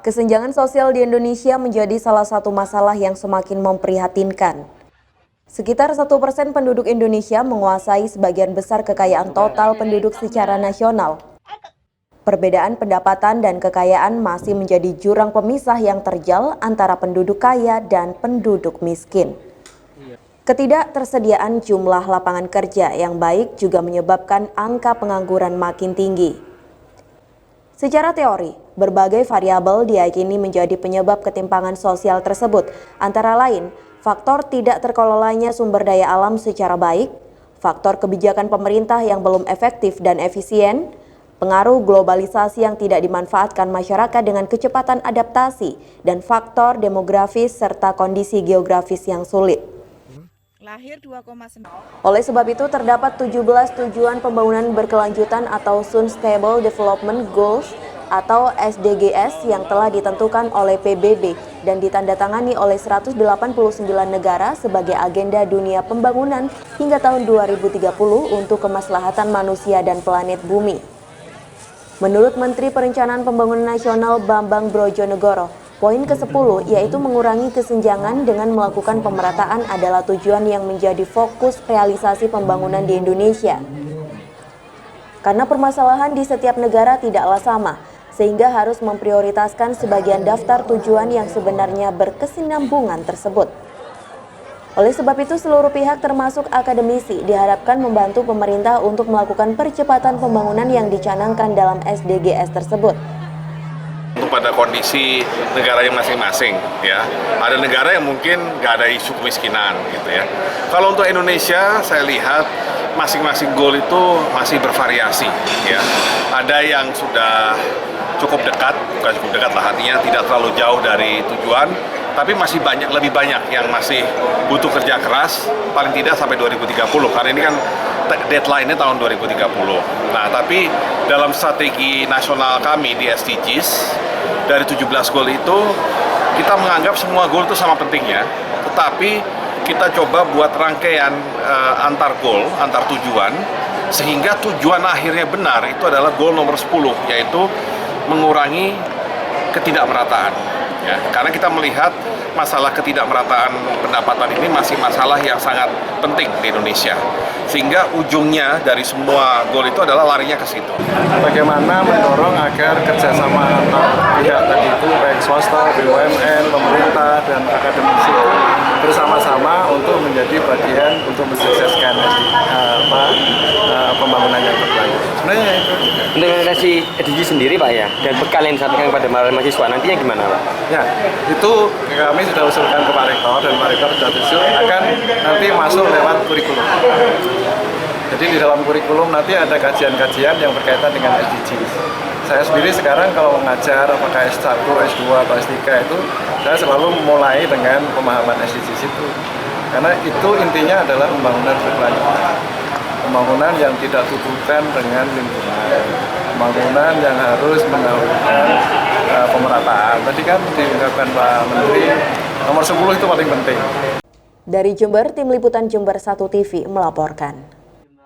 Kesenjangan sosial di Indonesia menjadi salah satu masalah yang semakin memprihatinkan. Sekitar 1% penduduk Indonesia menguasai sebagian besar kekayaan total penduduk secara nasional. Perbedaan pendapatan dan kekayaan masih menjadi jurang pemisah yang terjal antara penduduk kaya dan penduduk miskin. Ketidaktersediaan jumlah lapangan kerja yang baik juga menyebabkan angka pengangguran makin tinggi. Secara teori, berbagai variabel diyakini menjadi penyebab ketimpangan sosial tersebut, antara lain faktor tidak terkelolanya sumber daya alam secara baik, faktor kebijakan pemerintah yang belum efektif dan efisien, pengaruh globalisasi yang tidak dimanfaatkan masyarakat dengan kecepatan adaptasi, dan faktor demografis serta kondisi geografis yang sulit. Oleh sebab itu, terdapat 17 tujuan pembangunan berkelanjutan atau Sustainable Development Goals atau SDGs yang telah ditentukan oleh PBB dan ditandatangani oleh 189 negara sebagai agenda dunia pembangunan hingga tahun 2030 untuk kemaslahatan manusia dan planet bumi. Menurut Menteri Perencanaan Pembangunan Nasional Bambang Brojonegoro, poin ke-10 yaitu mengurangi kesenjangan dengan melakukan pemerataan adalah tujuan yang menjadi fokus realisasi pembangunan di Indonesia. Karena permasalahan di setiap negara tidaklah sama, sehingga harus memprioritaskan sebagian daftar tujuan yang sebenarnya berkesinambungan tersebut. Oleh sebab itu, seluruh pihak termasuk akademisi diharapkan membantu pemerintah untuk melakukan percepatan pembangunan yang dicanangkan dalam SDGs tersebut. Pada kondisi negaranya masing-masing, ya, ada negara yang mungkin nggak ada isu kemiskinan, gitu ya. Kalau untuk Indonesia, saya lihat masing-masing goal itu masih bervariasi, ya. Ada yang sudah cukup dekat, bukan cukup dekat lah, artinya tidak terlalu jauh dari tujuan, tapi masih lebih banyak yang masih butuh kerja keras, paling tidak sampai 2030, karena ini kan deadline-nya tahun 2030. Nah, tapi dalam strategi nasional kami di SDGs, dari 17 goal itu, kita menganggap semua goal itu sama pentingnya, tetapi kita coba buat rangkaian antar goal, antar tujuan, sehingga tujuan akhirnya benar itu adalah goal nomor 10, yaitu mengurangi ketidakmerataan. Ya, karena kita melihat masalah ketidakmerataan pendapatan ini masih masalah yang sangat penting di Indonesia. Sehingga ujungnya dari semua goal itu adalah larinya ke situ. Bagaimana mendorong agar kerjasama antar pihak tadi itu, baik swasta, BUMN, pemerintah, dan akademisi itu bersama-sama untuk menjadi bagian untuk mensukseskan pembangunan yang berkelanjutan. Sebenarnya itu. Untuk implementasi SDG sendiri Pak ya, dan bekal yang disampaikan kepada mahasiswa nantinya gimana Pak? Ya, itu kami sudah usulkan ke Pak Rektor dan Pak Rektor sudah usul akan nanti masuk lewat kurikulum. Jadi di dalam kurikulum nanti ada kajian-kajian yang berkaitan dengan SDGs. Saya sendiri sekarang kalau mengajar apakah S1, S2, atau S3 itu saya selalu mulai dengan pemahaman SDGs itu. Karena itu intinya adalah pembangunan berkelanjutan. Pembangunan yang tidak tutupan dengan lingkungan. Pembangunan yang harus mendahulukan pemerataan. Tadi kan diungkapkan Pak Menteri, nomor 10 itu paling penting. Dari Jember, Tim Liputan Jember 1 TV melaporkan.